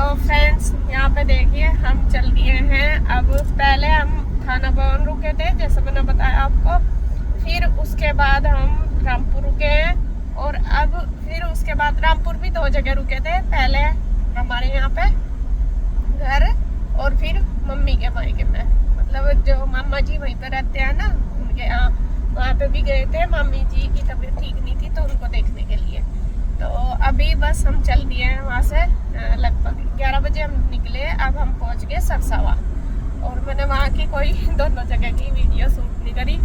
तो फ्रेंड्स यहाँ पे देखिए हम चल दिए हैं। अब पहले हम थाना भवन रुके थे जैसे मैंने बताया आपको, फिर उसके बाद हम रामपुर रुके हैं और अब फिर उसके बाद रामपुर भी 2 जगह रुके थे। पहले हमारे यहाँ पे घर और फिर मम्मी के मायके में, मतलब जो मामा जी वहीं पे रहते हैं ना उनके यहाँ, वहाँ पे भी गए थे। मामी जी की तबीयत ठीक नहीं थी तो उनको देखने के लिए। तो अभी बस हम चल दिए हैं वहाँ से, लगभग 11 बजे हम निकले। अब हम पहुँच गए सरसावा और मैंने वहाँ की कोई दोनों जगह की वीडियो शूट नहीं करी।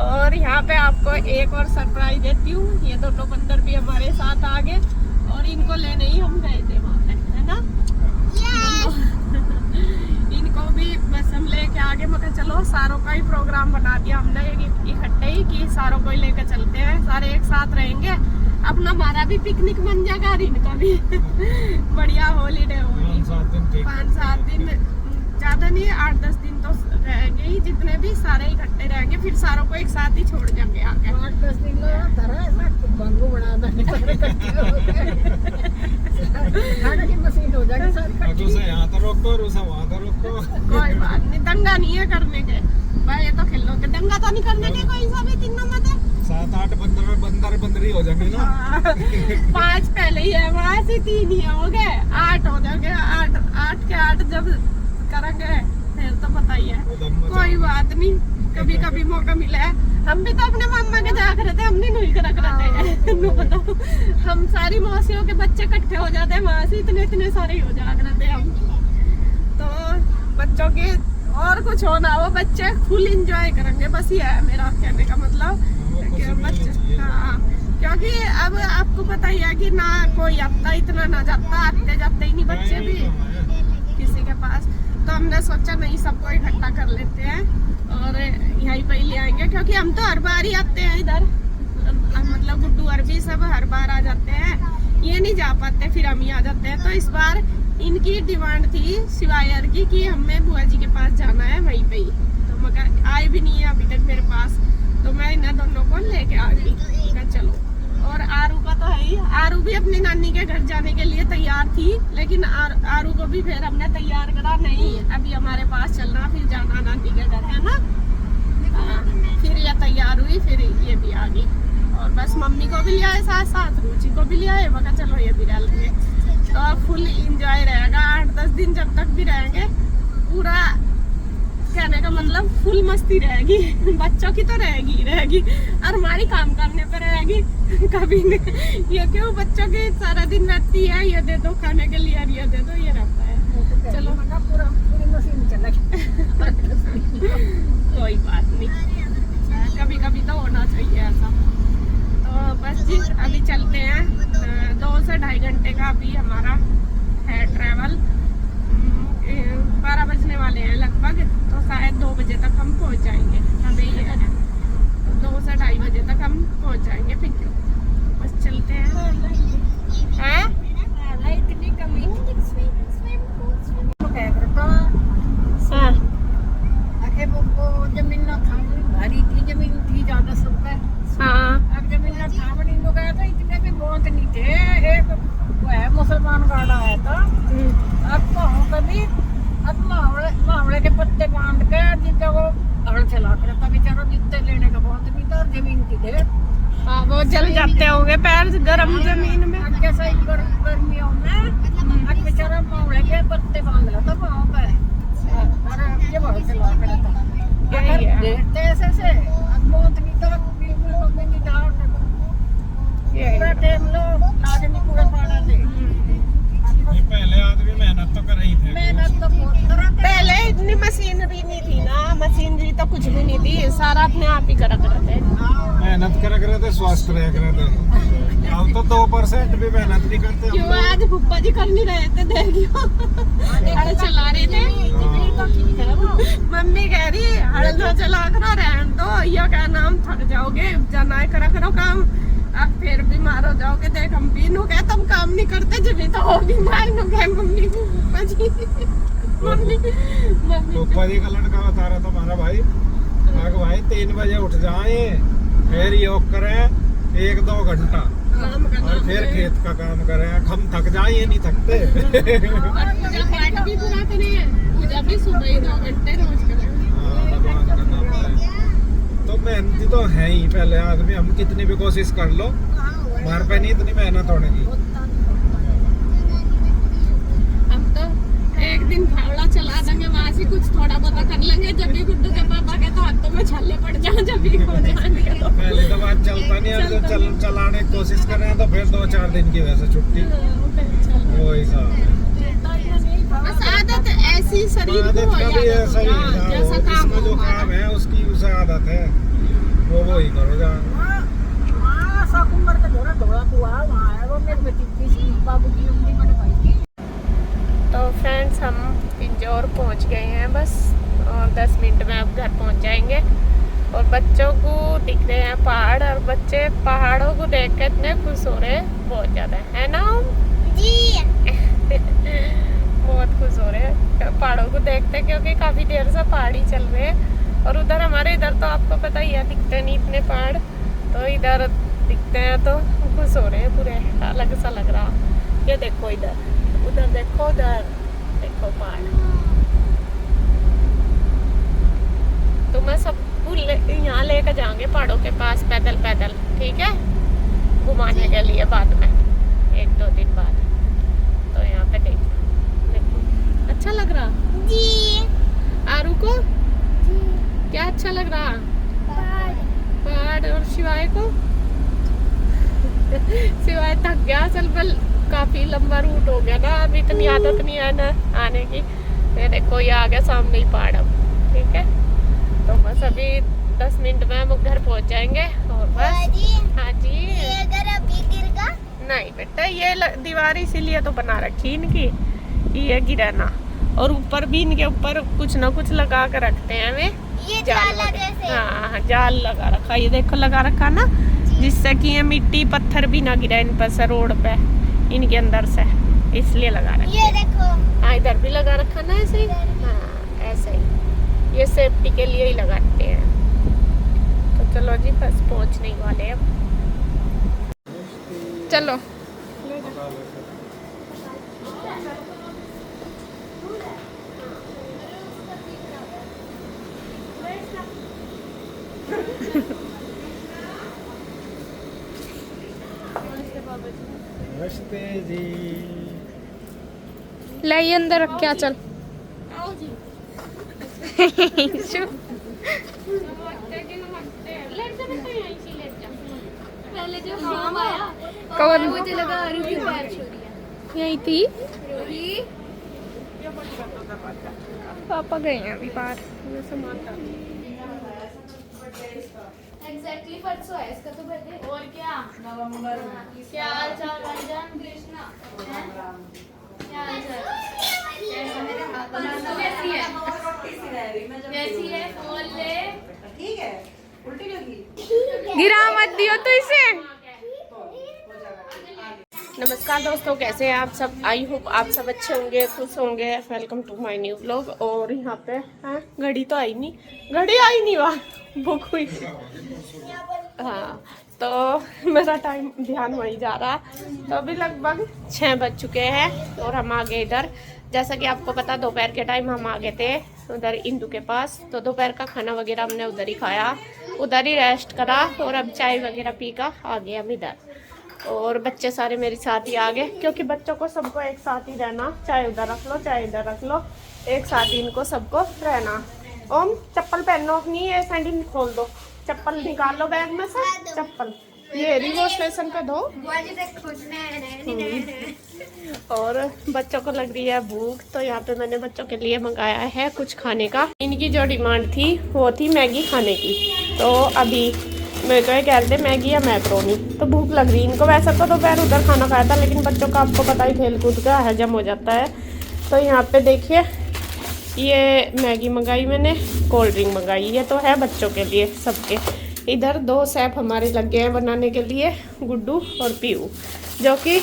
और यहाँ पे आपको एक और सरप्राइज देती हूँ, ये दोनों बंदर भी हमारे साथ आ गए और इनको लेने ही हम गए थे वहाँ पे, है ना। इनको भी बस हम लेके आगे, मगर चलो सारों का ही प्रोग्राम बना दिया हमने इकट्ठे ही कि सारों को ही लेकर चलते हैं, सारे एक साथ रहेंगे। अपना हमारा भी पिकनिक बन जाएगा और इनका भी बढ़िया हॉलीडे होगी। 5-7 दिन ज्यादा नहीं, 8-10 दिन तो रहेंगे ही, जितने भी सारे इकट्ठे रहेंगे। फिर सारों को एक साथ ही छोड़ जाएंगे आगे। 8-10 दिन मशीन हो जाएगी। कोई बात नहीं, दंगा नहीं है करने के भाई, ये तो खेलो के दंगा तो नहीं करने के कोई सा भी तीनों में 7-8 बंदर हो जाएंगे ना। 5 पहले ही है, वहाँ से 3 ही हो गए, 8 हो जाएंगे। 8 के 8 जब करेंगे फिर तो पता ही है। कोई बात नहीं, कभी कभी मौका मिला है। हम भी तो अपने मामा के जाग रहे थे, हमने नहीं रख रहे थे बताओ। हम सारी मौसियों के बच्चे इकट्ठे हो जाते हैं वहाँ से, इतने सारे हो जाग रहे थे हम। तो बच्चों के और कुछ होना हो, बच्चे फुल एंजॉय करेंगे, बस ये है मेरा कहने का मतलब। बच्चे हाँ, क्योंकि अब आपको पता ही है कि ना कोई आता इतना ना जाता, आते जाते ही नहीं बच्चे भी किसी के पास। तो हमने सोचा नहीं, सबको इकट्ठा कर लेते हैं और यहीं पे ले आएंगे, क्योंकि हम तो हर बार ही आते हैं इधर, मतलब गुड्डू अरबी सब हर बार आ जाते हैं, ये नहीं जा पाते, फिर हम ही आ जाते हैं। तो इस बार इनकी डिमांड थी शिवायर की कि हमें बुआ जी के पास जाना है वहीं पे ही, तो मगर आए भी नहीं है अभी तक मेरे पास। तो मैं इन दोनों को लेके आ गई, चलो। और आरू का तो है ही, आरू भी अपनी नानी के घर जाने के लिए तैयार थी, लेकिन आरू को भी फिर हमने तैयार करा, नहीं अभी हमारे पास चलना, फिर जाना नानी के घर, है ना। फिर ये तैयार हुई, फिर ये भी आ गई और बस मम्मी को भी ले आए साथ साथ, रुचि को भी ले आए, मगर चलो ये भी रह लेंगे। तो फुल इंजॉय रहेगा 8-10 दिन, जब तक भी रहेंगे पूरा, कहने का मतलब फुल मस्ती रहेगी। बच्चों की तो रहेगी और हमारी काम करने पे रहेगी कभी नहीं। ये क्यों बच्चों की सारा दिन रहती है, ये दे दो खाने के लिए, ये दे दो, ये रहता है। चलो पूरी मशीन चलेगी। कोई बात नहीं, कभी कभी तो होना चाहिए ऐसा। तो बस जी अभी चलते हैं, 2 से 2.5 घंटे का अभी हमारा है ट्रैवल। 12 बजने वाले हैं लगभग, तो शायद 2 बजे तक हम पहुंच जाएंगे। अभी ये है 2 से 2.5 बजे तक हम पहुंच जाएंगे। फिर बस चलते हैं। इतनी कमी वो जमीन ना था, भारी थी जमीन, थी ज्यादा सब पे। हाँ अब जमीन ना था, बड़ी लोग आए तो इतने भी बहुत नहीं थे। एक वो है मुसलमान गाड़ा आया था, अब कहो कभी, अब मावड़े के पत्ते बांध के जिनका वो हड़ चला कर था बेचारा, जितने लेने का बहुत नहीं था, जमीन की थे। हाँ, वो जल जाते होंगे पैर गर्म जमीन में। जैसा गर्मियों में आज बेचारा मावड़े के पत्ते बांध रहा था वहाँ पे, और ये बहुत चला कर था। देखते ऐसे से अब बहुत नहीं था, बिल्कुल मम्मी नहीं था, बैठे हम लोग आज नहीं पूरा पाना थे। पहले आदमी मेहनत तो कर रही थे, मेहनत तो बहुत करा। पहले इतनी मशीनरी नहीं थी ना, मशीनरी तो कुछ भी नहीं थी, सारा अपने आप ही करा करते थे। मेहनत कर रहे थे, स्वस्थ रह थे। अब तो 2% भी मेहनत नहीं करते। क्यों आज भुप्पा जी कर नहीं रहे थे, देखियो हल चला रहे थे। मम्मी कह रही हल ना चला करो, रहन दो, या क्या नाम, थक जाओगे, जाना है करा करो काम, अब फिर बीमार हो जाओगे। देख हम भी नु कहे तुम काम नहीं करते, जब तो हो बीमार नु कहे मम्मी भुप्पा जी। मम्मी भुप्पा जी का लड़का बता रहा था हमारा भाई, भाई 3 बजे उठ जाए, फिर योग करें 1-2 घंटा, काम करना और फिर खेत का काम करें। हम थक जाए, ये नहीं थकते। और पूजा पाठ भी पूरा करें, पूजा भी सुबह ही 2 घंटे रोज करें। हाँ, भगवान का नाम लें। तो मेहनती तो है ही पहले आदमी, हम कितनी भी कोशिश कर लो हमारे पे नहीं इतनी मेहनत होने की। हम तो एक दिन फावड़ा चला देंगे, वहाँ से कुछ थोड़ा बहुत कर लेंगे। जब भी गुड्डू के पापा के तो हाथों में छाले पड़ जाए, जब भी हो जाएंगे तो पहले तो बात चलता नहीं है, जब चलाने की कोशिश करें तो फिर 2-4 दिन की वजह से छुट्टी वो हिसाब है। बस आदत ऐसी शरीर आदत को का भी ऐसा ही हाँ, हिसाब जैसा हो, काम जिसका जो हो काम है उसकी उसे आदत है, वो ही करो जा। तो फ्रेंड्स हम पिंजौर पहुंच गए हैं बस, और 10 मिनट में अब घर पहुंच जाएंगे। और बच्चों को दिख रहे हैं पहाड़, और बच्चे पहाड़ों को देख के इतने खुश हो रहे हैं बहुत ज़्यादा, है ना जी? बहुत खुश हो रहे हैं पहाड़ों को देखते, क्योंकि काफ़ी देर से पहाड़ ही चल रहे हैं। और उधर हमारे इधर तो आपको पता ही है, दिखते नहीं इतने पहाड़, तो इधर दिखते हैं तो खुश हो रहे हैं पूरे, अलग सा लग रहा। ये देखो इधर, उधर देखो, उधर देखो पहाड़। तो मैं सबको यहाँ लेकर जाएंगे पहाड़ों के पास पैदल पैदल, ठीक है, घुमाने के लिए बाद में 1-2 दिन बाद। तो यहाँ पे देखो अच्छा लग रहा जी। आरू को क्या अच्छा लग रहा? पहाड़। और शिवाय को? शिवाय थक गया, चल बल काफी लंबा रूट हो गया ना, अब इतनी आदत नहीं है ना आने की। ये देखो ये आ गया सामने ही पहाड़ अब, ठीक है। तो बस अभी 10 मिनट में हम घर पहुंच जाएंगे और बस। हाँ जी। ये अगर अभी गिरेगा? नहीं बेटा, ये दीवार इसीलिए तो बना रखी इनकी, ये गिराना। और ऊपर भी इनके ऊपर कुछ ना कुछ लगा कर रखते हैं वे, ये जाल लगा। हाँ जाल लगा रखा, ये देखो लगा रखा ना, जिससे कि ये मिट्टी पत्थर भी ना गिरे इन पर से, रोड पे इनके अंदर से, इसलिए लगा रखा। ये देखो हाँ, इधर भी लगा रखा ना ऐसे ही। हाँ ऐसे ही, ये सेफ्टी के लिए ही लगाते हैं। तो चलो जी बस पहुंचने ही वाले हैं अब, चलो। नमस्ते जी। ले ये अंदर रख के चल। कौन मुझे लगा यही थी? पापा गए हैं अभी बाहर, ये सामान एग्जैक्टली परसों है इसका तो बर्थडे। और क्या नवंबर में। क्या हाल चाल भाईजान? कृष्णा क्या हाल चाल? कैसा मेरे हाथ बनाना कैसी है? कैसी है? बोल ले। ठीक है, उल्टी लगी। गिरा मत दियो तो इसे। नमस्कार दोस्तों, कैसे हैं आप सब? आई होप आप सब अच्छे होंगे, खुश होंगे। Welcome to my new vlog. और यहाँ पे है घड़ी तो आई नहीं, घड़ी आई नहीं, वहाँ बुक हुई। हाँ तो मेरा टाइम ध्यान वहीं जा रहा। तो अभी लगभग 6 बज चुके हैं और हम आ गए इधर। जैसा कि आपको पता, दोपहर के टाइम हम आ गए थे उधर इंदू के पास। तो दोपहर का खाना वगैरह हमने उधर ही खाया, उधर ही रेस्ट करा, और अब चाय वगैरह पी कर आ गए हम इधर। और बच्चे सारे मेरे साथ ही आ गए, क्योंकि बच्चों को सबको एक साथ ही रहना, चाहे उधर रख लो चाहे इधर रख लो, एक साथ ही इनको सबको रहना। ओम चप्पल पहनो अपनी, ये सैंडल खोल दो, चप्पल निकाल लो बैग में से, चप्पल ये रिवॉश स्टेशन पे दो। और बच्चों को लग रही है भूख, तो यहाँ पे मैंने बच्चों के लिए मंगाया है कुछ खाने का। इनकी जो डिमांड थी वो थी मैगी खाने की। तो अभी मैं तो ये कह रहे थे मैगी या मैक्रोनी, तो भूख लग रही इनको। वैसे तो दोपहर उधर खाना खाया था, लेकिन बच्चों का आपको पता ही खेल कूद का हजम हो जाता है। तो यहाँ पे देखिए ये मैगी मंगाई मैंने, कोल्ड ड्रिंक मंगाई, ये तो है बच्चों के लिए सबके। इधर 2 शेफ हमारे लग गए हैं बनाने के लिए, गुड्डू और पीयू, जो कि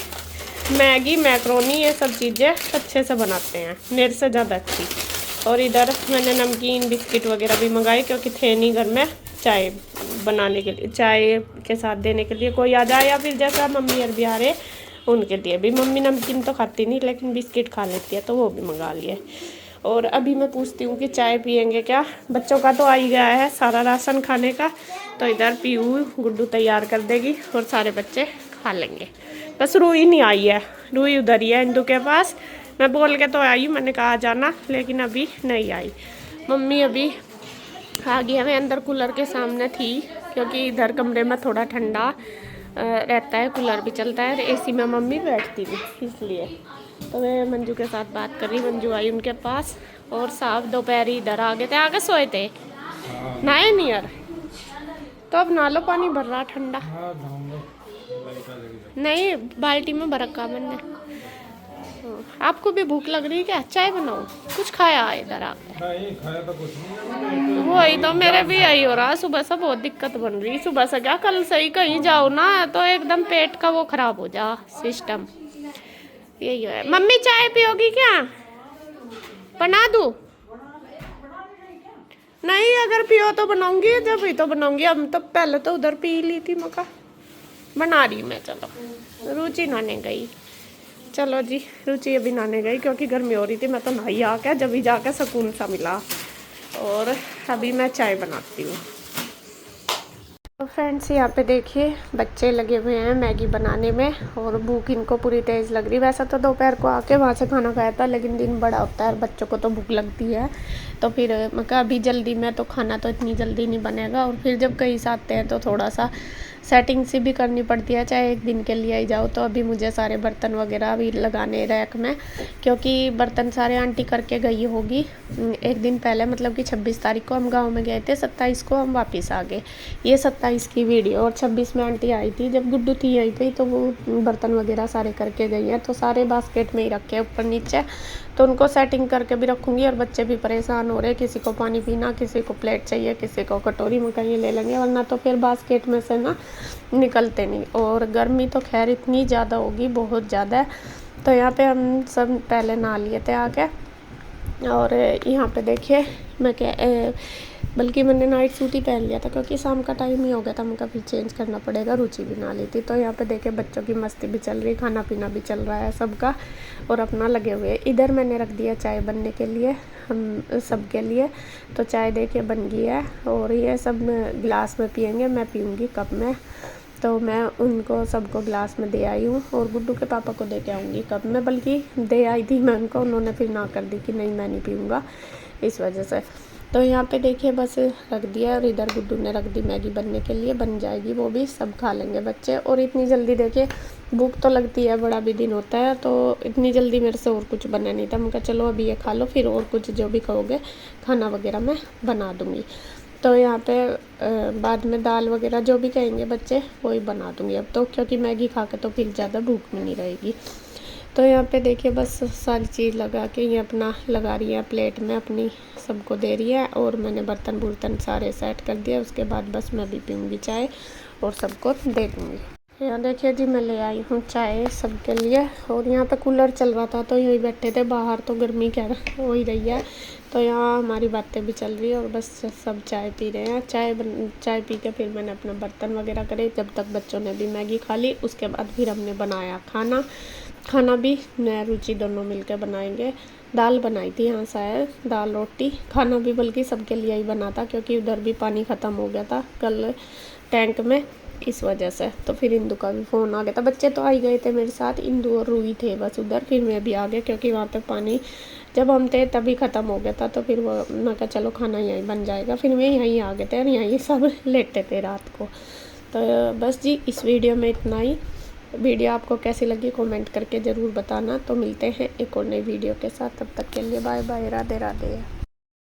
मैगी मैक्रोनी ये सब चीज़ें अच्छे से बनाते हैं, मेरे से ज़्यादा अच्छी। और इधर मैंने नमकीन बिस्किट वगैरह भी मंगाए, क्योंकि थे नहीं घर में चाय बनाने के लिए, चाय के साथ देने के लिए कोई आ जाए, या फिर जैसा मम्मी और भी आ रहे उनके लिए भी। मम्मी नमकीन तो खाती नहीं लेकिन बिस्किट खा लेती है, तो वो भी मंगा लिए। और अभी मैं पूछती हूँ कि चाय पियेंगे क्या। बच्चों का तो आ ही गया है सारा राशन खाने का, तो इधर पीयू गुड्डू तैयार कर देगी और सारे बच्चे खा लेंगे। बस रूही नहीं आई है, रूही उधर ही है इंदू के पास। मैं बोल के तो आई, मैंने कहा आ जाना, लेकिन अभी नहीं आई। मम्मी अभी आ गया, मैं अंदर कूलर के सामने थी क्योंकि इधर कमरे में थोड़ा ठंडा रहता है, कूलर भी चलता है, एसी में मम्मी बैठती थी इसलिए। तो मैं मंजू के साथ बात कर रही, मंजू आई उनके पास। और साहब दोपहर इधर आ गए थे, आगे सोए थे नहाए नहीं यार, तो अब नहा लो, पानी भर रहा ठंडा। नहीं बाल्टी में भर रखा मैंने। आपको भी भूख लग रही है क्या? चाय बनाओ, कुछ खाया इधर आके? नहीं खाया तो कुछ नहीं। वही तो मेरे भी यही हो रहा, सुबह से बहुत दिक्कत बन रही। सुबह से क्या, कल से ही कहीं जाओ ना तो एकदम पेट का वो खराब हो जा सिस्टम, यही है। मम्मी चाय पियोगी क्या? बना दूँ? नहीं अगर पियो तो बनाऊंगी, जब ही तो बनाऊंगी। हम तो पहले तो उधर पी ली थी, मका बना रही मैं। चलो रुचि नहाने गई, चलो जी रुचि अभी नहाने गई क्योंकि गर्मी हो रही थी। मैं तो नहाई आके, जब भी जाके सुकून सा मिला। और अभी मैं चाय बनाती हूँ। तो फ्रेंड्स यहाँ पे देखिए बच्चे लगे हुए हैं मैगी बनाने में, और भूख इनको पूरी तेज़ लग रही। वैसे तो दोपहर को आके वहाँ से खाना खाया था, लेकिन दिन बड़ा होता है और बच्चों को तो भूख लगती है। तो फिर मैं कहा अभी जल्दी में तो खाना तो इतनी जल्दी नहीं बनेगा, और फिर जब कहीं से आते हैं तो थोड़ा सा सेटिंग सी भी करनी पड़ती है, चाहे एक दिन के लिए ही जाओ। तो अभी मुझे सारे बर्तन वगैरह भी लगाने रैक में, क्योंकि बर्तन सारे आंटी करके गई होगी एक दिन पहले, मतलब कि 26 तारीख को हम गांव में गए थे, 27 को हम वापस आ गए। ये 27 की वीडियो, और 26 में आंटी आई थी जब गुड्डू थी यहीं पे, तो वो बर्तन वगैरह सारे करके गई हैं। तो सारे बास्केट में ही रखे ऊपर नीचे, तो उनको सेटिंग करके भी रखूँगी। और बच्चे भी परेशान हो रहे, किसी को पानी पीना, किसी को प्लेट चाहिए, किसी को कटोरी में कहीं ले लेंगे, वरना तो फिर बास्केट में से ना निकलते नहीं। और गर्मी तो खैर इतनी ज़्यादा होगी, बहुत ज़्यादा। तो यहाँ पे हम सब पहले नहा लिए थे आके। और यहाँ पे देखिए मैं क्या बल्कि मैंने नाइट सूट ही पहन लिया था क्योंकि शाम का टाइम ही हो गया था, मुझे फिर चेंज करना पड़ेगा। रुचि भी नहा ली थी। तो यहाँ पे देखिए बच्चों की मस्ती भी चल रही, खाना पीना भी चल रहा है सबका, और अपना लगे हुए। इधर मैंने रख दिया चाय बनने के लिए हम सब के लिए। तो चाय देखिए बन गई है, और ये सब गिलास में पियेंगे, मैं पीऊँगी कप में। तो मैं उनको सबको गिलास में दे आई हूँ, और गुड्डू के पापा को दे के आऊँगी कप में, बल्कि दे आई थी मैं उनको, उन्होंने फिर ना कर दी कि नहीं मैं नहीं पीऊँगा, इस वजह से। तो यहाँ पे देखिए बस रख दिया, और इधर गुड्डू ने रख दी मैगी बनने के लिए, बन जाएगी वो भी, सब खा लेंगे बच्चे। और इतनी जल्दी देखिए भूख तो लगती है, बड़ा भी दिन होता है, तो इतनी जल्दी मेरे से और कुछ बना नहीं था। मैं कहा चलो अभी ये खा लो, फिर और कुछ जो भी कहोगे खाना वगैरह मैं बना दूँगी। तो यहाँ पे बाद में दाल वगैरह जो भी कहेंगे बच्चे वही बना दूँगी अब तो, क्योंकि मैगी खा के तो फिर ज़्यादा भूख में नहीं रहेगी। तो यहाँ पे देखिए बस सारी चीज़ लगा के ये अपना लगा रही है प्लेट में, अपनी सबको दे रही है। और मैंने बर्तन बुर्तन सारे सेट कर दिया, उसके बाद बस मैं भी पीऊँगी चाय और सबको दे दूँगी। यहाँ देखिए जी मैं ले आई हूँ चाय सबके लिए। और यहाँ पे कूलर चल रहा था तो यहीं बैठे थे, बाहर तो गर्मी क्या हो ही रही है। तो यहाँ हमारी बातें भी चल रही है, और बस सब चाय पी रहे हैं। चाय पी के फिर मैंने अपना बर्तन वगैरह करे, जब तक बच्चों ने भी मैगी खा ली। उसके बाद फिर हमने बनाया खाना भी मैं रुचि दोनों मिलकर बनाएंगे। दाल बनाई थी यहाँ शायद, दाल रोटी। खाना भी बल्कि सबके लिए ही बना था, क्योंकि उधर भी पानी ख़त्म हो गया था कल टैंक में, इस वजह से। तो फिर इंदू का भी फ़ोन आ गया था। बच्चे तो आ ही गए थे मेरे साथ, इंदू और रूही थे बस उधर। फिर मैं भी आ गया क्योंकि वहाँ पे पानी जब हम थे तभी ख़त्म हो गया था। तो फिर वो मैं कहा चलो खाना यहीं बन जाएगा। फिर मैं यहीं आ गए थे, और यहीं सब लेटे थे रात को। तो बस जी इस वीडियो में इतना ही। वीडियो आपको कैसी लगी कमेंट करके ज़रूर बताना। तो मिलते हैं एक और नई वीडियो के साथ, तब तक के लिए बाय बाय, राधे राधे।